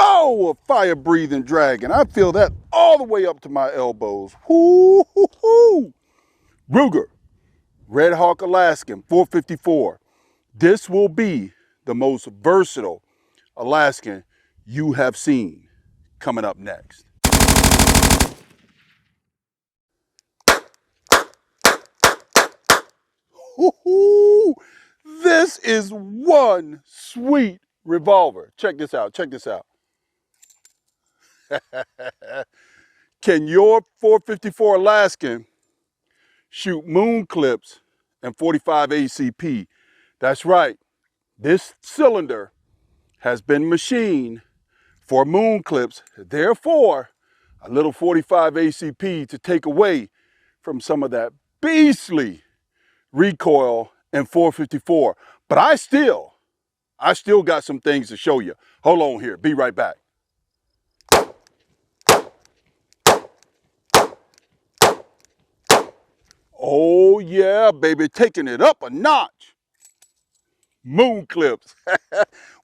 Oh, a fire-breathing dragon. I feel that all the way up to my elbows. Whoo, hoo, hoo. Ruger, Red Hawk Alaskan 454. This will be the most versatile Alaskan you have seen. Coming up next. Woo-hoo. This is one sweet revolver. Check this out. Check this out. Can your 454 Alaskan shoot moon clips and 45 ACP? That's right. This cylinder has been machined for moon clips. Therefore, a little 45 ACP to take away from some of that beastly recoil in 454. But I still got some things to show you. Hold on here. Be right back. Oh yeah, baby, taking it up a notch. Moon clips.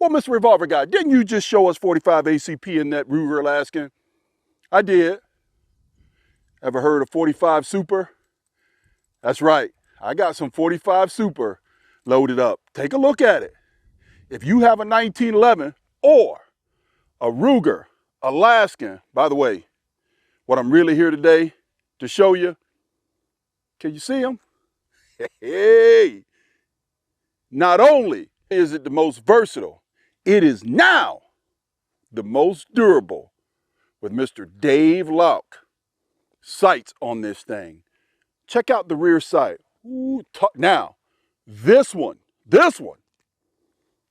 Well, Mr. Revolver Guy, didn't you just show us 45 ACP in that Ruger Alaskan? I did. Ever heard of 45 Super? That's right. I got some 45 Super loaded up. Take a look at it. If you have a 1911 or a Ruger Alaskan, by the way, what I'm really here today to show you, can you see them? Hey, not only is it the most versatile, it is now the most durable with Mr. Dave Locke sights on this thing. Check out the rear sight. Ooh, now, this one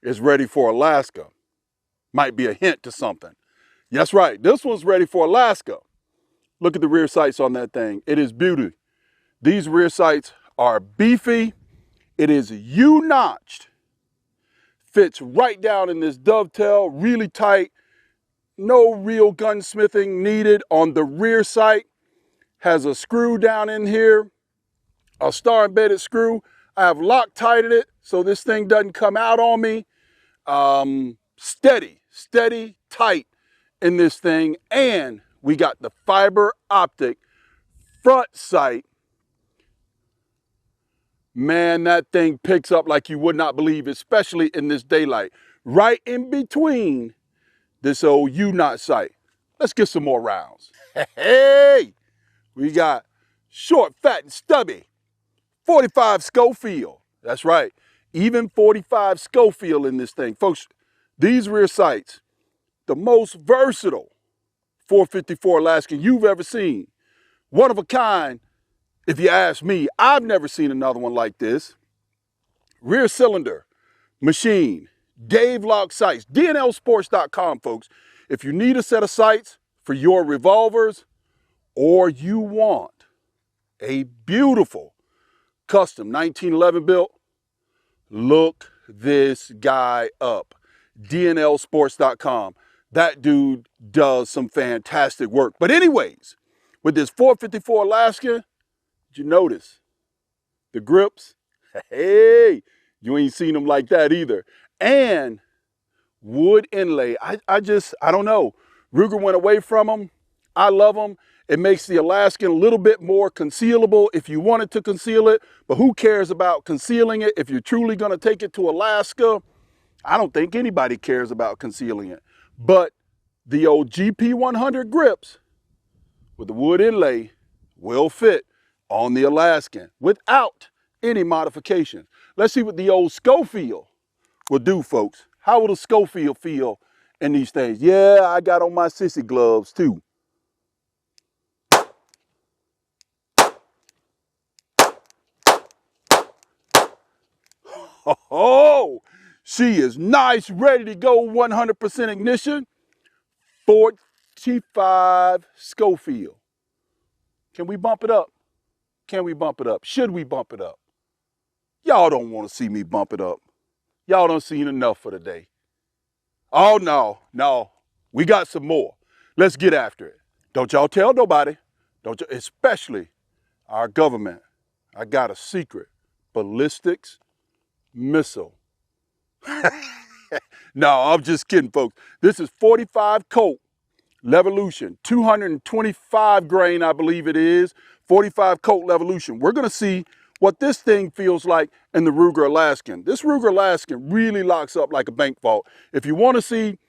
is ready for Alaska. Might be a hint to something. That's right, this one's ready for Alaska. Look at the rear sights on that thing. It is beauty. These rear sights are beefy. It is U-notched. Fits right down in this dovetail, really tight. No real gunsmithing needed on the rear sight. Has a screw down in here, a star embedded screw. I have Loctited it so this thing doesn't come out on me. Steady, tight in this thing. And we got the fiber optic front sight. Man, that thing picks up like you would not believe, especially in this daylight. Right in between this old U-notch sight. Let's get some more rounds. Hey, we got short, fat, and stubby. 45 Schofield. That's right. Even 45 Schofield in this thing. Folks, these rear sights, the most versatile 454 Alaskan you've ever seen. One of a kind. If you ask me, I've never seen another one like this. Rear cylinder, machine, Dave Locke sights, DNLsports.com, folks. If you need a set of sights for your revolvers or you want a beautiful custom 1911 built, look this guy up, DNLsports.com. That dude does some fantastic work. But anyways, with this 454 Alaskan, did you notice the grips? Hey, you ain't seen them like that either. And wood inlay. I don't know. Ruger went away from them. I love them. It makes the Alaskan a little bit more concealable if you wanted to conceal it. But who cares about concealing it if you're truly going to take it to Alaska? I don't think anybody cares about concealing it. But the old GP100 grips with the wood inlay will fit on the Alaskan without any modifications. Let's see what the old Schofield will do, folks. How will the Schofield feel in these things? Yeah, I got on my sissy gloves too. Oh, she is nice, ready to go, 100% ignition. 45 Schofield. Can we bump it up? Can we bump it up? Should we bump it up? Y'all don't want to see me bump it up. Y'all done seen enough for today. Oh, no. We got some more. Let's get after it. Don't y'all tell nobody. Especially our government. I got a secret ballistics missile. No, I'm just kidding, folks. This is 45 Colt Levolution, 225 grain, I believe it is. 45 Colt Levolution. We're going to see what this thing feels like in the Ruger Alaskan. This Ruger Alaskan really locks up like a bank vault. If you want to see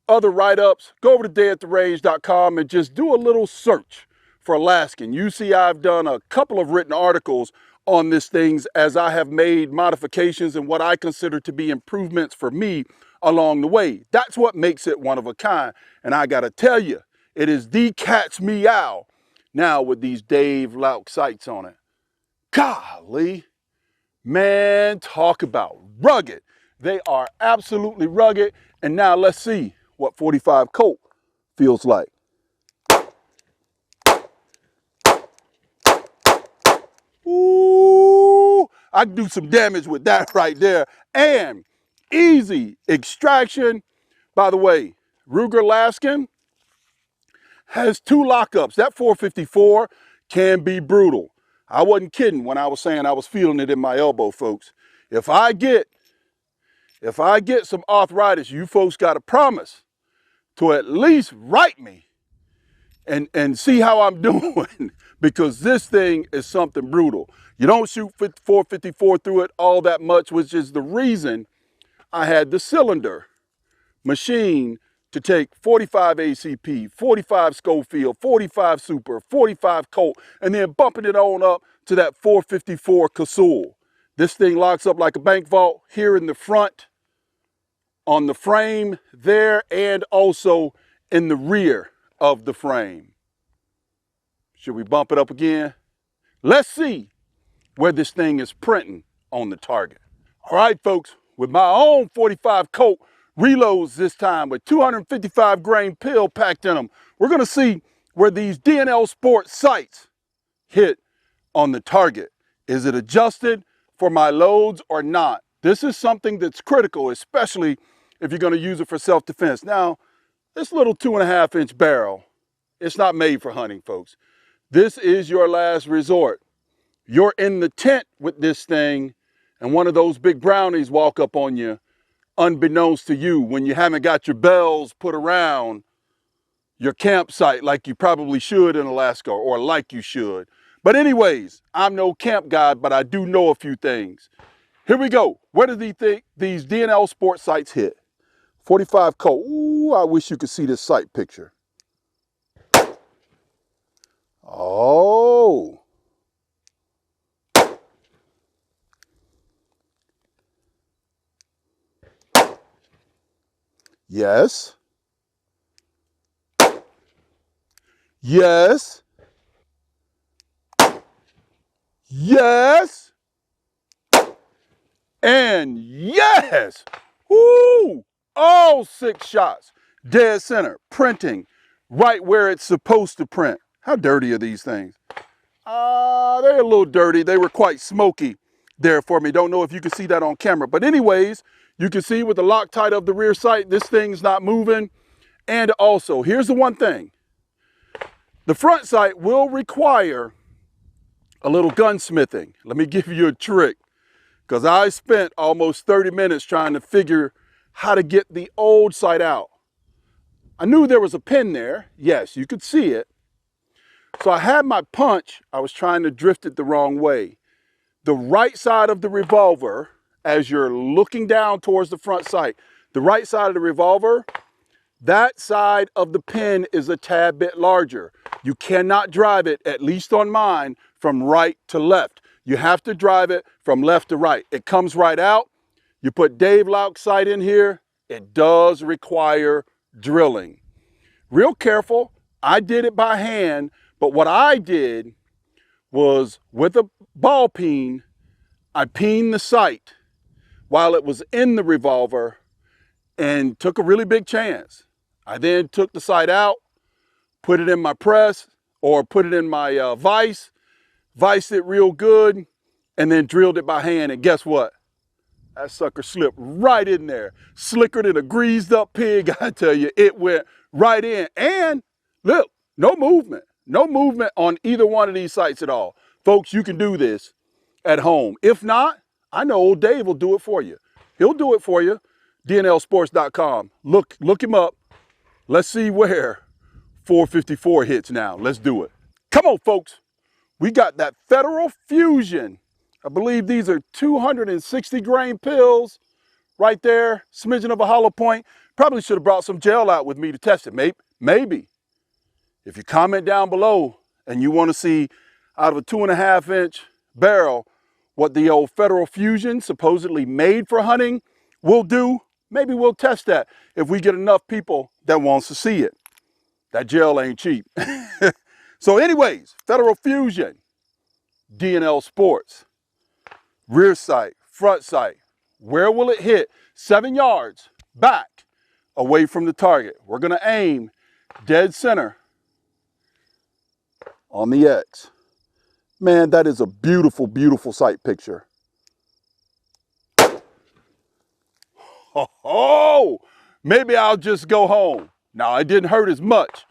other write-ups, go over to dayattherange.com and just do a little search for Alaskan. You see I've done a couple of written articles on this things as I have made modifications and what I consider to be improvements for me along the way. That's what makes it one of a kind. And I gotta tell you, it is the cat's meow now with these Dave Lauk sights on it. Golly, man, talk about rugged. They are absolutely rugged. And now let's see what 45 Colt feels like. Ooh, I can do some damage with that right there. And easy extraction. By the way, Ruger Alaskan has 2 lockups. That 454 can be brutal. I wasn't kidding when I was saying I was feeling it in my elbow, folks. If I get some arthritis, you folks got to promise to at least write me and see how I'm doing, because this thing is something brutal. You don't shoot 454 through it all that much, which is the reason I had the cylinder machine to take 45 ACP, 45 Schofield, 45 Super, 45 Colt, and then bumping it on up to that 454 Casull. This thing locks up like a bank vault here in the front, on the frame there, and also in the rear of the frame. Should we bump it up again? Let's see where this thing is printing on the target. All right, folks, with my own 45 Colt reloads this time with 255 grain pill packed in them, we're gonna see where these D&L Sport sights hit on the target. Is it adjusted for my loads or not? This is something that's critical, especially if you're gonna use it for self-defense. Now, this little 2.5-inch barrel, it's not made for hunting, folks. This is your last resort. You're in the tent with this thing and one of those big brownies walk up on you, unbeknownst to you, when you haven't got your bells put around your campsite like you probably should in Alaska, or like you should. But anyways, I'm no camp guide, but I do know a few things. Here we go. Where do these D&L Sport sights hit? 45 Colt. Ooh, I wish you could see this sight picture. Oh. Yes. Yes. Yes. And yes. Woo! All 6 shots. Dead center. Printing right where it's supposed to print. How dirty are these things? They're a little dirty. They were quite smoky there for me. Don't know if you can see that on camera. But anyways, you can see with the Loctite of the rear sight, this thing's not moving. And also, here's the one thing. The front sight will require a little gunsmithing. Let me give you a trick, because I spent almost 30 minutes trying to figure how to get the old sight out. I knew there was a pin there. Yes, you could see it. So I had my punch. I was trying to drift it the wrong way. The right side of the revolver, as you're looking down towards the front sight, the right side of the revolver, that side of the pin is a tad bit larger. You cannot drive it, at least on mine, from right to left. You have to drive it from left to right. It comes right out. You put Dave Lauk sight in here. It does require drilling. Real careful. I did it by hand, but what I did was with a ball peen, I peened the sight while it was in the revolver and took a really big chance. I then took the sight out, put it in my press, or put it in my vise, viced it real good, and then drilled it by hand. And guess what? That sucker slipped right in there. Slicker than a greased up pig, I tell you. It went right in. And look, no movement. No movement on either one of these sights at all. Folks, you can do this at home. If not, I know old Dave will do it for you. He'll do it for you. DNLsports.com. Look him up. Let's see where 454 hits now. Let's do it. Come on, folks. We got that Federal Fusion. I believe these are 260 grain pills right there. Smidgen of a hollow point. Probably should have brought some gel out with me to test it. Maybe. If you comment down below and you want to see out of a 2.5-inch barrel what the old Federal Fusion supposedly made for hunting will do, maybe we'll test that if we get enough people that wants to see it. That gel ain't cheap. So anyways, Federal Fusion, DNL Sports, rear sight, front sight. Where will it hit? 7 yards back away from the target. We're going to aim dead center on the X. Man, that is a beautiful, beautiful sight picture. Oh, maybe I'll just go home. Now, it didn't hurt as much.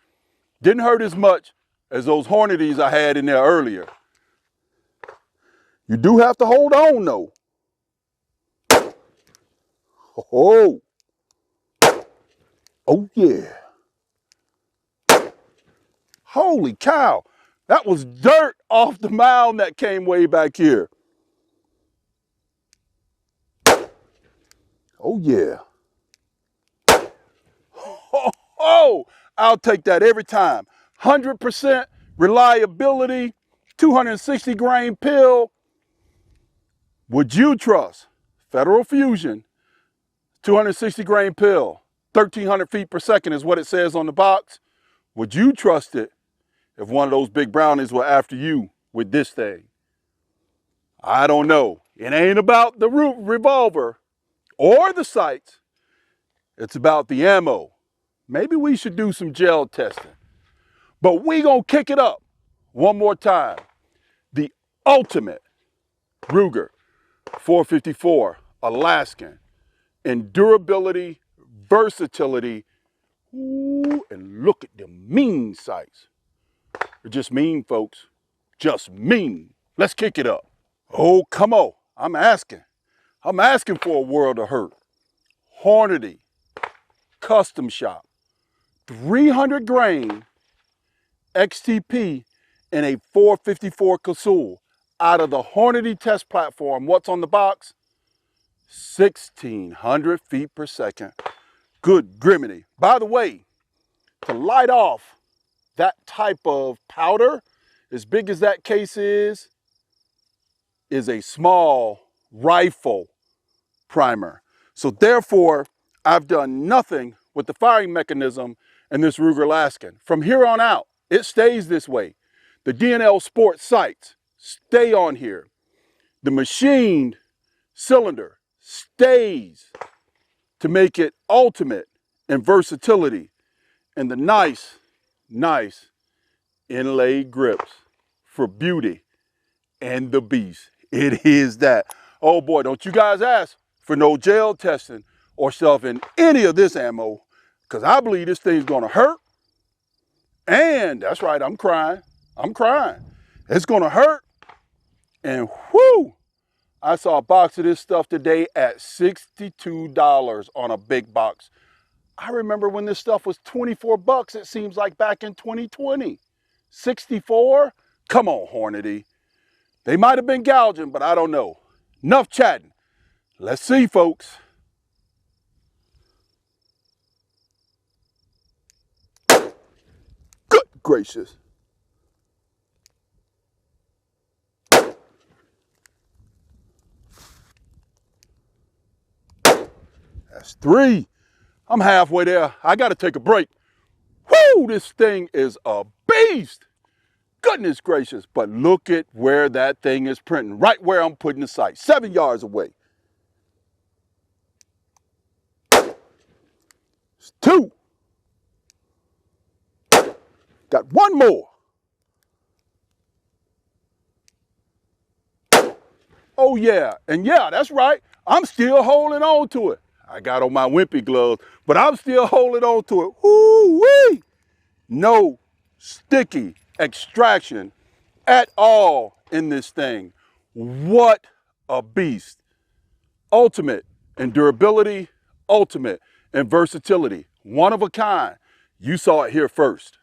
Didn't hurt as much as those Hornadies I had in there earlier. You do have to hold on, though. Oh, oh yeah. Holy cow. That was dirt off the mound that came way back here. Oh yeah. Oh, I'll take that every time. 100% reliability, 260 grain pill. Would you trust Federal Fusion, 260 grain pill, 1,300 feet per second is what it says on the box? Would you trust it if one of those big brownies were after you with this thing? I don't know. It ain't about the revolver or the sights. It's about the ammo. Maybe we should do some gel testing. But we gonna kick it up one more time. The ultimate Ruger 454 Alaskan in durability, versatility, ooh, and look at the mean sights. They're just mean, folks. Just mean. Let's kick it up. Oh, come on. I'm asking for a world of hurt. Hornady, custom shop, 300 grain XTP in a 454 Casull out of the Hornady test platform. What's on the box? 1,600 feet per second. Good griminy. By the way, to light off that type of powder, as big as that case is a small rifle primer. So therefore, I've done nothing with the firing mechanism in this Ruger Alaskan. From here on out, it stays this way. The DNL Sports sights stay on here. The machined cylinder stays to make it ultimate in versatility, and the nice inlaid grips for beauty and the beast. It is that. Oh boy, don't you guys ask for no gel testing or stuff in any of this ammo, because I believe this thing's gonna hurt. And that's right, I'm crying. It's gonna hurt. And whoo, I saw a box of this stuff today at $62 on a big box. I remember when this stuff was 24 bucks, it seems like back in 2020. 64? Come on, Hornady. They might have been gouging, but I don't know. Enough chatting. Let's see, folks. Good gracious. That's 3. I'm halfway there. I got to take a break. Whoo, this thing is a beast. Goodness gracious. But look at where that thing is printing. Right where I'm putting the sight. 7 yards away. It's 2. Got 1 more. Oh yeah. And yeah, that's right. I'm still holding on to it. I got on my wimpy gloves, but I'm still holding on to it. Woo-wee! No sticky extraction at all in this thing. What a beast. Ultimate in durability, ultimate in versatility. One of a kind. You saw it here first.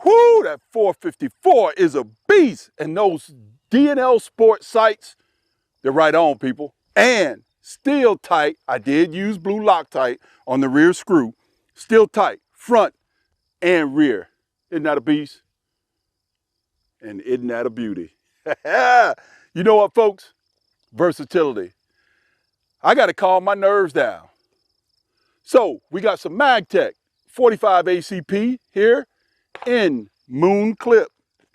Whoo, that 454 is a beast. And those D&L Sport sights, they're right on, people. And still tight. I did use blue Loctite on the rear screw. Still tight, front and rear. Isn't that a beast? And isn't that a beauty? You know what, folks? Versatility. I got to calm my nerves down. So we got some MagTech 45 ACP here in Moon Clip.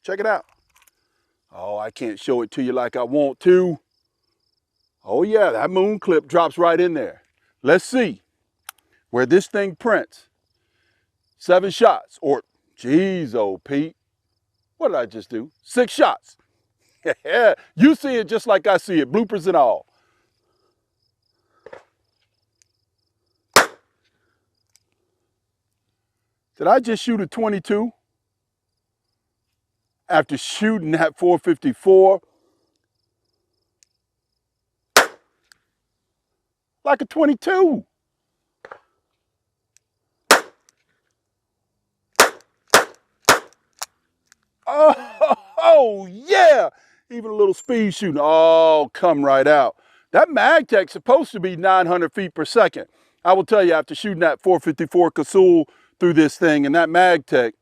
Check it out. Oh, I can't show it to you like I want to. Oh yeah, that Moon Clip drops right in there. Let's see where this thing prints. 7 shots, or geez, oh Pete, what did I just do? 6 shots. You see it just like I see it, bloopers and all. Did I just shoot a 22? After shooting that 454 like a 22. Oh yeah, even a little speed shooting. Oh, come right out. That MagTech's supposed to be 900 feet per second. I will tell you, after shooting that 454 Casull through this thing and that MagTech,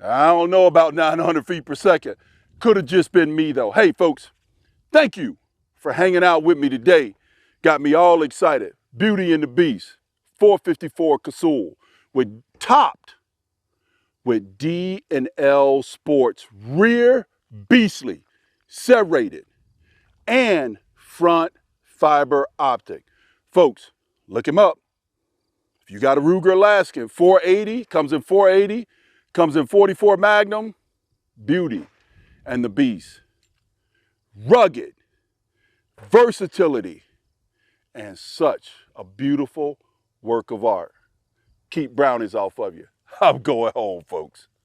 I don't know about 900 feet per second. Could have just been me though. Hey folks, thank you for hanging out with me today. Got me all excited. Beauty and the Beast, 454 Casull, topped with D&L Sports rear beastly, serrated, and front fiber optic. Folks, look him up. If you got a Ruger Alaskan, 480, comes in 480, comes in 44 Magnum, Beauty and the Beast. Rugged, versatility, and such a beautiful work of art. Keep brownies off of you. I'm going home, folks.